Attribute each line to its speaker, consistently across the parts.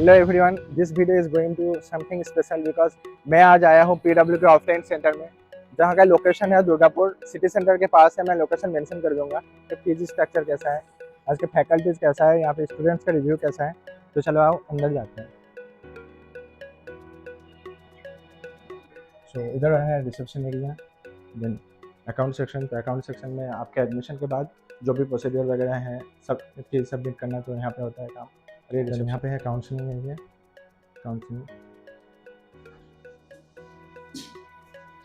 Speaker 1: Hello everyone, this video is going to something special because मैं आज आया हूँ पीडब्ल्यू के ऑफलाइन सेंटर में, जहाँ का लोकेशन है दुर्गापुर सिटी सेंटर के पास है। मैं लोकेशन मेंशन कर दूंगा कि फीस स्ट्रक्चर कैसा है, आज के फैकल्टीज कैसा है, यहाँ पे स्टूडेंट्स का रिव्यू कैसा है। तो चलो आओ अंदर जाते हैं। सो इधर है reception area, then account section. तो अकाउंट सेक्शन में आपके एडमिशन के बाद जो भी प्रोसीड्योर वगैरह है सब फीस सबमिट करना, तो यहाँ पे होता है काम। अरे यहाँ पे है काउंसलिंग एरिया, काउंसलिंग।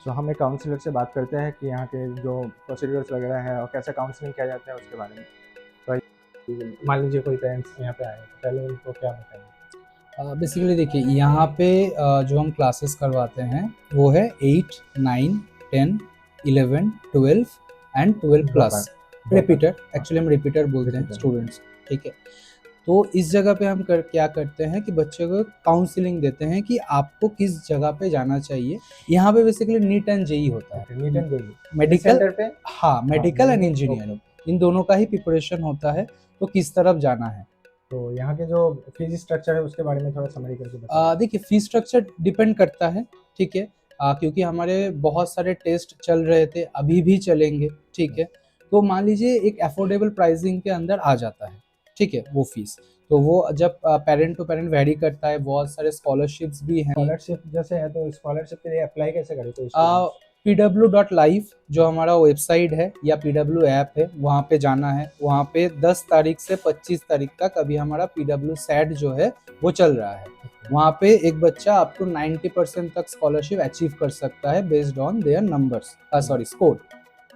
Speaker 1: सो हम एक काउंसलर से बात करते हैं कि यहाँ के जो प्रोसीड्योर्स वगैरह है और कैसे काउंसलिंग किया जाता है उसके बारे में। तो मान लीजिए कोई पेरेंट्स यहाँ पे आए तो पहले उनको क्या बताएंगे?
Speaker 2: बेसिकली देखिए, यहाँ पे जो हम क्लासेस करवाते हैं वो है 8, 9, 10, 11, 12 एंड 12 प्लस रिपीटर। एक्चुअली हम रिपीटर बोलते हैं स्टूडेंट्स, ठीक है। तो इस जगह पे हम क्या करते हैं कि बच्चे को काउंसलिंग देते हैं कि आपको किस जगह पे जाना चाहिए। यहाँ पे बेसिकली नीट एंड जेई होता है,
Speaker 1: नीट एंड जेई
Speaker 2: मेडिकल पे। हाँ, मेडिकल एंड इंजीनियर, इन दोनों का ही प्रिपरेशन होता है। तो किस तरफ जाना है,
Speaker 1: तो यहाँ के जो फीस स्ट्रक्चर है उसके बारे में थोड़ा समरी करके बताइए।
Speaker 2: देखिए, फीस स्ट्रक्चर डिपेंड करता है, ठीक है। क्योंकि हमारे बहुत सारे टेस्ट चल रहे थे, अभी भी चलेंगे, ठीक है। तो मान लीजिए एक अफोर्डेबल प्राइसिंग के अंदर आ जाता है, ठीक है, वो फीस। तो वो जब पेरेंट टू पेरेंट वेरी करता है। बहुत सारे स्कॉलरशिप्स भी हैं।
Speaker 1: स्कॉलरशिप जैसे है, तो स्कॉलरशिप के लिए अप्लाई कैसे करें? तो
Speaker 2: pw.live जो हमारा वेबसाइट है या pw ऐप है, वहाँ पे जाना है। वहाँ पे 10 तारीख से 25 तारीख तक अभी हमारा pw सेट जो है वो चल रहा है। वहाँ पे एक बच्चा अप टू 90% तक स्कॉलरशिप अचीव कर सकता है based on their numbers, score.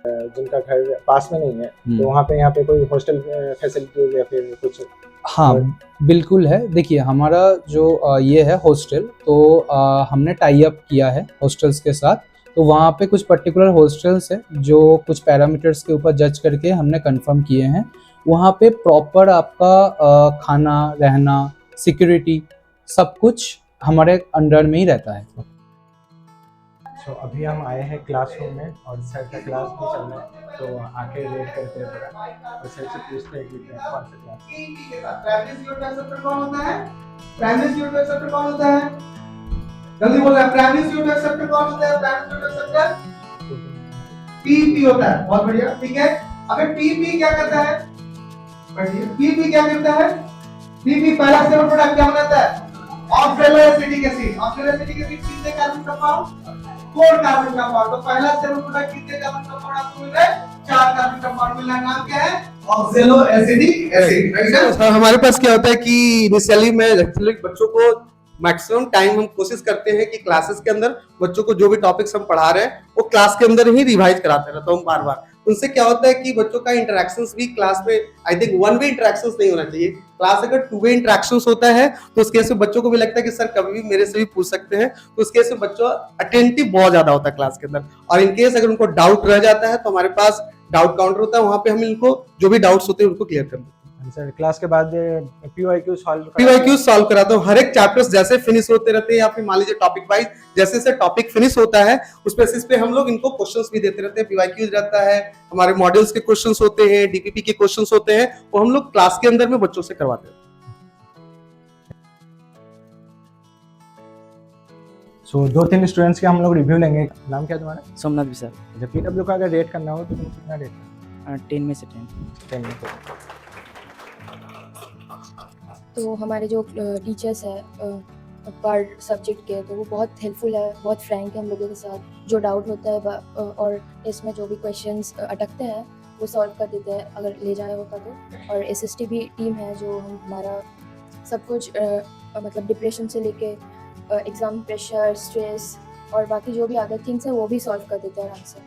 Speaker 1: जिनका घर पास में नहीं है तो वहाँ पे कोई हॉस्टल फैसिलिटी या फिर कुछ?
Speaker 2: हाँ, बिल्कुल है। देखिए, हमारा जो ये है हॉस्टल, तो हमने टाई अप किया है हॉस्टल्स के साथ। तो वहाँ पे कुछ पर्टिकुलर हॉस्टल्स है जो कुछ पैरामीटर्स के ऊपर जज करके हमने कंफर्म किए हैं। वहाँ पे प्रॉपर आपका खाना, रहना, सिक्योरिटी सब कुछ हमारे अंडर में ही रहता है।
Speaker 1: तो अभी हम आए हैं क्लासरूम में और सर का क्लास भी चल रहा है, तो आके रेड करते हैं थोड़ा और सर से पूछते हैं कि कौन सा क्लास।
Speaker 3: प्राइमरी यूनिट एक्सेप्टर कौन होता है? प्राइमरी यूनिट एक्सेप्टर कौन होता है? जल्दी बोलो, प्राइमरी यूनिट एक्सेप्टर कौन होता है? प्राइमरी यूनिट एक्सेप्टर पीपी होता है। बहुत बढ़िया, ठीक है। अगर पीपी क्या करता है? बढ़िया, पीपी क्या करता है? पीपी पहला स्टेबल प्रोडक्ट क्या बनाता है? Oxalic acetic acid. Oxalic acetic acid कितने कार्बन कंपाउंड? 4 carbon compound. तो पहला स्टेबल प्रोडक्ट कितने कार्बन कंपाउंड आपको मिल रहा है? 4 कार्बन कंपाउंड मिल रहा है। नाम क्या है? Oxalo acidic acid.
Speaker 4: सर, हमारे पास क्या होता है कि इनिशियली में एक्चुअली बच्चों को मैक्सिमम टाइम हम कोशिश करते हैं कि क्लासेस के अंदर बच्चों को जो भी टॉपिक्स हम पढ़ा रहे हैं वो क्लास के अंदर ही रिवाइज कराते रहता हूँ बार बार। उनसे क्या होता है कि बच्चों का इंटरेक्शंस भी क्लास में, I think one way interactions नहीं होना चाहिए। क्लास अगर टू वे इंटरेक्शंस होता है तो उस केस में बच्चों को भी लगता है कि सर कभी भी मेरे से भी पूछ सकते हैं। तो उस केस में बच्चों अटेंटिव बहुत ज्यादा होता है क्लास के अंदर। और इन केस अगर उनको डाउट रह जाता है तो हमारे पास डाउट काउंटर होता है, वहां पे हम इनको जो भी डाउट्स होते हैं उनको क्लियर कर देते हैं।
Speaker 1: सर क्लास के बाद पीवाईक्यू
Speaker 4: सॉल्व कराता हूँ। हर एक चैप्टर्स जैसे फिनिश होते रहते हैं या फिर मान लीजिए टॉपिक वाइज जैसे जैसे टॉपिक फिनिश होता है उस बेसिस पे हम लोग इनको क्वेश्चंस भी देते रहते हैं। पीवाईक्यू रहता है, हमारे मॉड्यूल्स के क्वेश्चंस होते हैं, डीपीपी के क्वेश्चंस होते हैं, वो हम लोग क्लास के अंदर में बच्चों से करवाते हैं।
Speaker 1: सो 2-3 स्टूडेंट्स के हम लोग रिव्यू लेंगे। नाम क्या तुम्हारा?
Speaker 5: सोमनाथ भी सर।
Speaker 1: जब पीडब्ल्यू का अगर रेट करना हो तो तुम कितना रेट करना?
Speaker 5: 10 में से 10
Speaker 1: में।
Speaker 6: तो हमारे जो टीचर्स हैं पर सब्जेक्ट के, तो वो बहुत हेल्पफुल है, बहुत फ्रैंक है हम लोगों के साथ। जो डाउट होता है और इसमें जो भी क्वेश्चंस अटकते हैं वो सॉल्व कर देते हैं अगर ले जाया होता तो। और एसएसटी भी टीम है जो हमारा सब कुछ मतलब डिप्रेशन से लेके एग्ज़ाम प्रेशर, स्ट्रेस और बाकी जो भी अदर थिंग्स है वो भी सॉल्व कर देते हैं आराम से।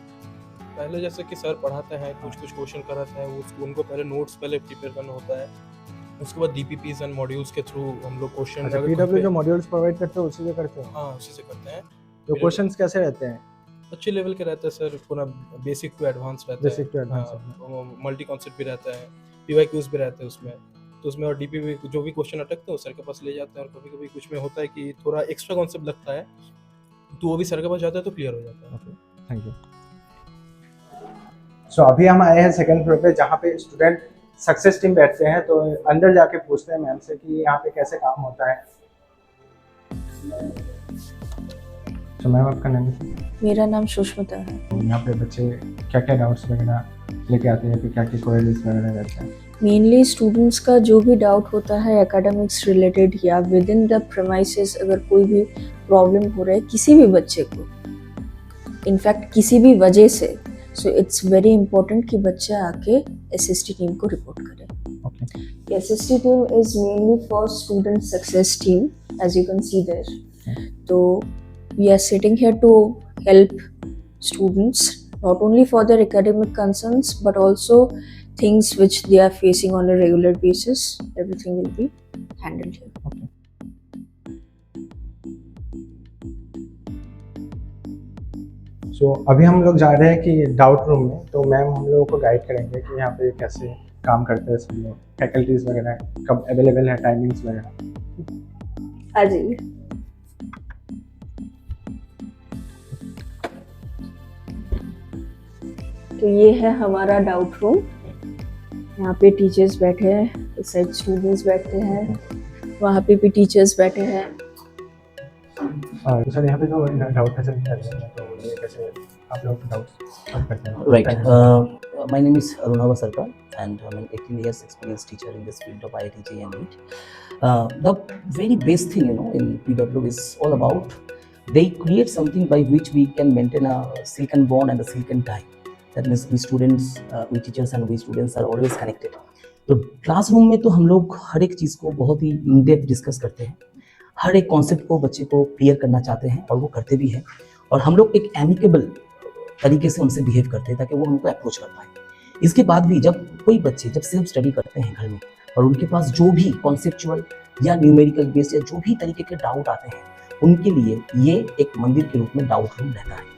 Speaker 7: पहले जैसे कि सर पढ़ाते हैं, कुछ क्वेश्चन कराते हैं, उनको पहले नोट्स पहले प्रिपेयर करना होता है। उसके बाद डीपीपीज एंड मॉड्यूल्स के थ्रू हम लोग क्वेश्चन
Speaker 1: पीडब्ल्यू जो मॉड्यूल्स प्रोवाइड करते हो उसी से करते हो?
Speaker 7: हाँ, उसी से करते हैं।
Speaker 1: तो क्वेश्चंस कैसे रहते हैं?
Speaker 7: अच्छे लेवल के रहते हैं सर, पूरा बेसिक टू एडवांस रहता है।
Speaker 1: Basic to advance,
Speaker 7: multi concept भी रहता है, पीवाईक्यूज भी रहते हैं उसमें। तो उसमें और डीपीपी जो भी क्वेश्चन अटकते हैं सर के पास ले जाते हैं। और कभी कभी कुछ में होता है कि थोड़ा एक्स्ट्रा कॉन्सेप्ट लगता है तो वो भी सर के पास जाता है तो क्लियर हो जाता है।
Speaker 1: Thank you. सो अभी हम आए हैं सेकंड फ्लोर पे, जहाँ पे स्टूडेंट सक्सेस टीम बैठते हैं। तो अंदर जाके पूछते हैं मैम से कि यहाँ पे कैसे काम होता है, तो मैम आपका नाम
Speaker 6: मेरा नाम सुष्मिता है।
Speaker 1: यहाँ पे बच्चे क्या क्या डाउट्स वगैरह लेके आते हैं, फिर क्या क्या क्वेरीज वगैरह रहते हैं?
Speaker 6: मेनली स्टूडेंट्स का जो भी डाउट होता है एकेडमिक्स रिलेटेड या विद इन द प्रेमाइसेस, अगर कोई भी प्रॉब्लम हो रहा है किसी भी बच्चे को, इनफैक्ट किसी भी वजह से, सो इट्स वेरी इंपॉर्टेंट कि बच्चा आके एसएसटी टीम को रिपोर्ट करे।
Speaker 1: Okay,
Speaker 6: SST team is mainly for student success team, as you can see there. तो we are sitting here to help students not only for their academic concerns but also things which they are facing on a regular basis. Everything will be handled here.
Speaker 1: सो अभी हम लोग जा रहे हैं कि doubt room में, तो ma'am हम लोगों को गाइड करेंगे कि यहाँ पे कैसे काम करते हैं सब लोग, फैकल्टीज वगैरह कब अवेलेबल है, टाइमिंग्स वगैरह।
Speaker 6: आ जाइए। तो ये है हमारा डाउट रूम। यहाँ पे टीचर्स बैठे हैं, इस साइड स्टूडेंट्स बैठे हैं, वहाँ पे भी टीचर्स बैठे हैं।
Speaker 1: तो सर यहाँ पे जो डाउट है तो ये कैसे आप लोग डाउट सॉल्व करते हैं?
Speaker 5: Right. My name is Arunava Sarkar and I'm an 18 years experienced teacher in this field of IITG and NEET. The very best thing, in PW is all about they create something by which we can maintain a silken bond and a silken tie. That means we students, we teachers and we students are always connected. तो classroom में तो हम लोग हर एक चीज़ को बहुत ही in depth discuss करते हैं, हर एक कॉन्सेप्ट को बच्चे को क्लियर करना चाहते हैं और वो करते भी हैं, और हम लोग एक एमिकेबल तरीके से उनसे बिहेव करते हैं ताकि वो हमको अप्रोच कर पाए। इसके बाद भी जब कोई बच्चे जब सेल्फ स्टडी करते हैं घर में और उनके पास जो भी कॉन्सेप्चुअल या न्यूमेरिकल बेस्ड या जो भी तरीके के डाउट आते हैं, उनके लिए ये एक मंदिर के रूप में डाउट रूम रहता है।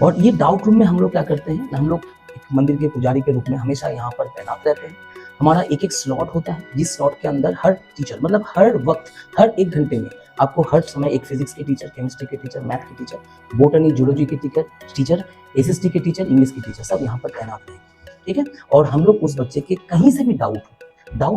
Speaker 5: और ये डाउट रूम में हम लोग क्या करते हैं, हम लोग एक मंदिर के पुजारी के रूप में हमेशा यहाँ पर तैनात रहते हैं। हमारा एक एक स्लॉट होता है, जिस स्लॉट के अंदर हर टीचर, मतलब हर वक्त, हर एक घंटे में आपको हर समय एक फिजिक्स के टीचर, केमिस्ट्री के टीचर, मैथ के टीचर, बोटनी जूलॉजी के टीचर, एसएसटी के टीचर, इंग्लिश के टीचर, सब यहाँ पर तैनात रहेंगे, ठीक है। और हम लोग उस बच्चे के कहीं से भी डाउट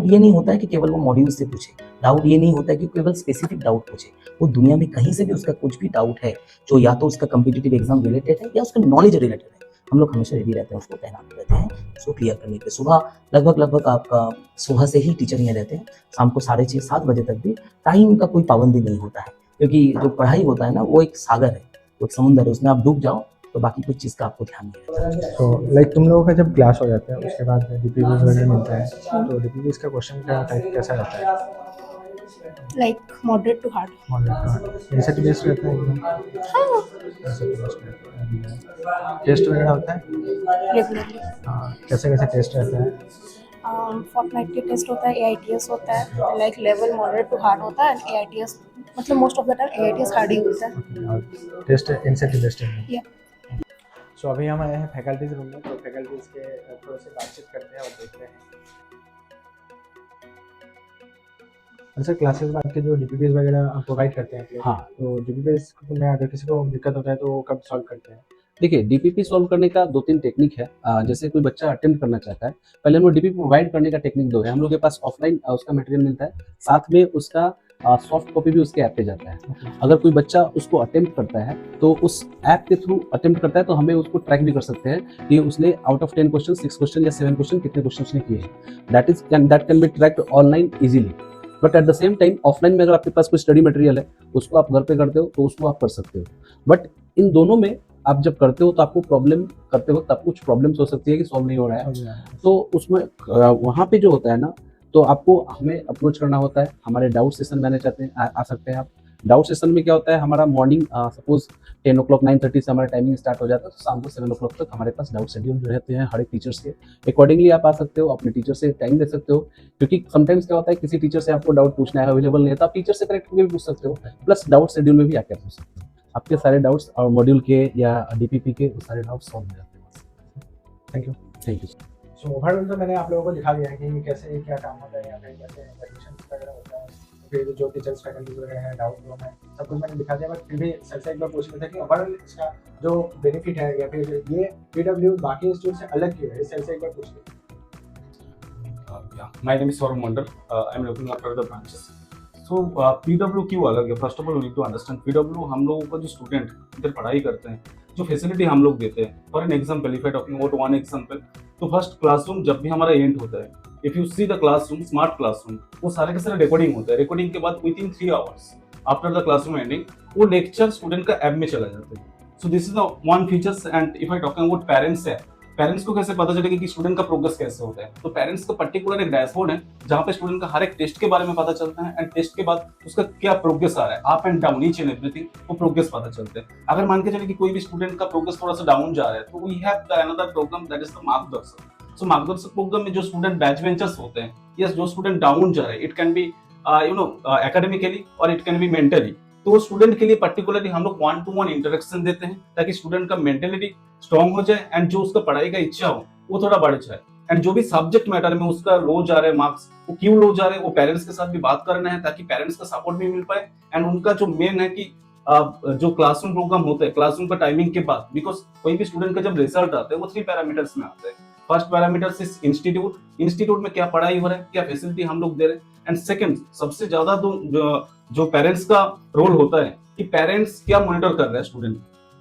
Speaker 5: ये नहीं होता है कि केवल वो मॉड्यूल से पूछे, डाउट ये नहीं होता है कि केवल स्पेसिफिक डाउट पूछे, वो दुनिया में कहीं से भी उसका कुछ भी डाउट है जो या तो उसका कॉम्पिटिटिव एग्जाम रिलेटेड है या उसका नॉलेज रिलेटेड है, हम लोग हमेशा रेडी रहते हैं, उसको तैनात रहते हैं उसको क्लियर करने के। सुबह लगभग आपका सुबह से ही टीचर यहाँ रहते हैं, शाम को 6:30 7 बजे तक भी टाइम का कोई पाबंदी नहीं होता है, क्योंकि जो पढ़ाई होता है ना वो एक सागर है, वो एक समुंदर है, उसमें आप डूब जाओ तो बाकी कुछ चीज़ का आपको ध्यान नहीं रहता।
Speaker 1: तो लाइक तुम लोगों का जब क्लास हो जाता है उसके बाद डीपीवीज वगैरह मिलता है, तो डीपीवीज का क्वेश्चन का टाइप कैसा रहता है?
Speaker 8: like moderate to hard.
Speaker 1: Research based रहता है एकदम? टेस्ट वगैरह होता है?
Speaker 8: Regularly.
Speaker 1: कैसे कैसे टेस्ट रहता है?
Speaker 8: Fortnightly टेस्ट होता है, AITS होता है, like level moderate to hard होता है, AITS मतलब most of the time AITS hard ही होता है।
Speaker 1: टेस्ट इंसेंटिव बेस्ड है।
Speaker 8: Yeah.
Speaker 1: सो अभी हम आए हैं फैकल्टीज रूम में, तो फैकल्टीज के थोड़े से बातचीत करते हैं और देखते हैं। अच्छा, क्लासेस बाद के जो डीपीपीज वगैरह आप प्रोवाइड करते हैं आप लोग,
Speaker 9: हाँ।
Speaker 1: तो डीपीपीज में अगर किसी को दिक्कत होता है तो वो कब सॉल्व करते हैं?
Speaker 9: देखिए, डीपीपी सॉल्व करने का 2-3 टेक्निक है। जैसे कोई बच्चा अटेम्प्ट करना चाहता है, पहले हम लोग डीपीपी प्रोवाइड करने का टेक्निक 2 है। हम लोग के पास ऑफलाइन उसका मटेरियल मिलता है, साथ में उसका सॉफ्ट कॉपी भी उसके ऐप पे जाता है। अगर कोई बच्चा उसको अटेम्प्ट करता है तो उस ऐप के थ्रू अटेम्प्ट करता है, तो हमें उसको ट्रैक भी कर सकते हैं कि उसने आउट ऑफ 10 क्वेश्चन 6 क्वेश्चन या 7 क्वेश्चन कितने क्वेश्चन उसने किए हैं। That can be tracked online easily. But at the same time offline में अगर आपके पास कोई स्टडी मटेरियल है, उसको आप घर पे करते हो तो उसको आप कर सकते हो। बट इन दोनों में आप जब करते हो तो आपको प्रॉब्लम करते वक्त आपको कुछ प्रॉब्लम्स हो सकती है कि सॉल्व नहीं हो रहा है, तो उसमें वहाँ पे जो होता है ना, तो आपको हमें अप्रोच करना होता है। हमारे डाउट सेशन मैंने चाहते हैं आ सकते हैं आप। डाउट सेशन में क्या होता है, हमारा मॉर्निंग सपोज 10 o'clock 9:30 से हमारा टाइमिंग स्टार्ट हो जाता है, तो शाम को 7 o'clock तक हमारे पास डाउट शेड्यूल जो रहते हैं हर एक टीचर्स के। अकॉर्डिंगली आप आ सकते हो, अपने टीचर से टाइम दे सकते हो, क्योंकि समटाइम्स क्या होता है किसी टीचर से आपको डाउट पूछना है, अवेलेबल नहीं है, तो आप टीचर से कनेक्ट करके भी पूछ सकते हो, प्लस डाउट शेड्यूल में भी आके पूछ सकते हो। आपके सारे डाउट्स और मॉड्यूल के या डीपीपी के सारे डाउट्स सॉल्व हो जाते हैं।
Speaker 1: Thank you.
Speaker 9: Thank you.
Speaker 1: So overall तो मैंने आप लोगों को दिखा दिया है कि कैसे क्या काम होता है यहाँ पे, कैसे एडमिशन वगैरह होता है, फिर जो टीचर्स फैकल्टीज वगैरह है, डाउट रूम है, सब कुछ मैंने दिखा दिया। बट फिर भी सर से एक बार पूछ रहे थे कि ओवरऑल इसका जो बेनिफिट है या फिर ये पीडब्ल्यू बाकी इंस्टीट्यूट से अलग क्यों है, इस सर से एक बार पूछ लेते।
Speaker 10: My name is Saurabh Mandal. I'm looking after the branches.
Speaker 9: So PW क्यों अलग है? First of all we need to understand PW हम लोगों का जो स्टूडेंट इधर पढ़ाई करते हैं, जो फैसिलिटी हम लोग देते हैं। For an example, if I talking about one example, तो फर्स्ट क्लासरूम जब भी हमारा एंड होता है, if you see the classroom, smart classroom, वो सारे के सारे रिकॉर्डिंग होता है। रिकॉर्डिंग के बाद with in 3 hours after the classroom ending वो लेक्चर स्टूडेंट का ऐप में चला जाता है। So this is the one features. And if I talking about parents है, पेरेंट्स को कैसे पता चलेगा कि स्टूडेंट का प्रोग्रेस कैसे होता है? तो पेरेंट्स का पर्टिकुलर एक डैशबोर्ड है जहाँ पे स्टूडेंट का हर एक टेस्ट के बारे में पता चलता है, एंड टेस्ट के बाद उसका क्या प्रोग्रेस आ रहा है, up and down, each and everything, वो प्रोग्रेस पता चलते हैं। अगर मान के चले कि कोई भी स्टूडेंट का प्रोग्रेस थोड़ा सा डाउन जा रहा है, तो we have the another program that is the Margdarshak. So मार्गदर्शक प्रोग्राम में जो स्टूडेंट बैच बेंचर्स होते हैं, यस, जो स्टूडेंट डाउन जा रहे हैं, इट कैन बी एकेडमिकली और इट कैन बी मेंटली, तो वो स्टूडेंट के लिए पर्टिकुलरली हम लोग 1-to-1 इंटरेक्शन देते हैं ताकि स्टूडेंट का मेंटेलिटी स्ट्रांग हो जाए एंड जो उसका पढ़ाई का इच्छा हो वो थोड़ा बढ़ जाए। एंड जो भी सब्जेक्ट मैटर में उसका लो जा रहे हैं मार्क्स, वो क्यों लो जा रहे हैं, वो पेरेंट्स के साथ भी बात करना है ताकि पेरेंट्स का सपोर्ट भी मिल पाए। एंड उनका जो मेन है कि जो क्लासरूम प्रोग्राम होता है, क्लासरूम का टाइमिंग के बाद, बिकॉज कोई भी स्टूडेंट का जब रिजल्ट आता है वो 3 पैरामीटर्स में आता है। First parameter is institute, institute में क्या पढ़ाई हो रहा है, क्या फैसिलिटी हम लोग दे रहे हैं। एंड सेकंड, सबसे ज्यादा जो पेरेंट्स का रोल होता है कि पेरेंट्स क्या मॉनिटर कर रहे हैं स्टूडेंट।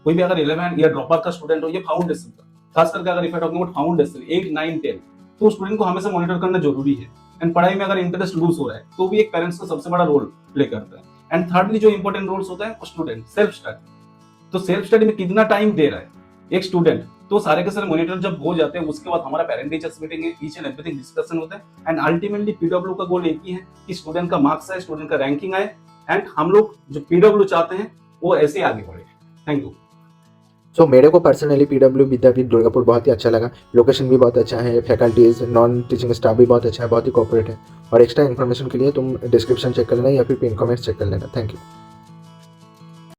Speaker 9: कोई भी अगर 11 या ड्रॉप आउट का स्टूडेंट हो, ये फाउंडेशन का, खास करके अगर if I talking about foundation 8, 9, 10, तो स्टूडेंट को हमेशा मॉनिटर करना जरूरी है। एंड पढ़ाई में अगर इंटरेस्ट लूज हो रहा है तो भी एक पेरेंट्स का सबसे बड़ा रोल प्ले करता है। एंड थर्डली जो इंपॉर्टेंट रोल्स होता है स्टूडेंट सेल्फ स्टडी। तो सेल्फ स्टडी में कितना टाइम दे रहा है एक स्टूडेंट, तो सारे के सारे मॉनिटर जब हो जाते हैं उसके बाद हमारा पेरेंट टीचर्स मीटिंग है, ईच एंड एवरीथिंग डिस्कशन होता है। एंड अल्टीमेटली पीडब्ल्यू का गोल एक ही है कि स्टूडेंट का मार्क्स आए, स्टूडेंट का रैंकिंग आए, एंड हम लोग जो पीडब्ल्यू चाहते हैं वो ऐसे आगे बढ़े। Thank you.
Speaker 1: सो मेरे को पर्सनली पीडब्ल्यू विद्यापीठ दुर्गापुर बहुत ही अच्छा लगा। लोकेशन भी बहुत अच्छा है, फैकल्टीज, नॉन टीचिंग स्टाफ भी बहुत अच्छा है, बहुत ही कोऑपरेट है। और एक्स्ट्रा इन्फॉर्मेशन के लिए तुम डिस्क्रिप्शन चेक कर लेना या फिर पिन कमेंट्स चेक कर लेना। Thank you.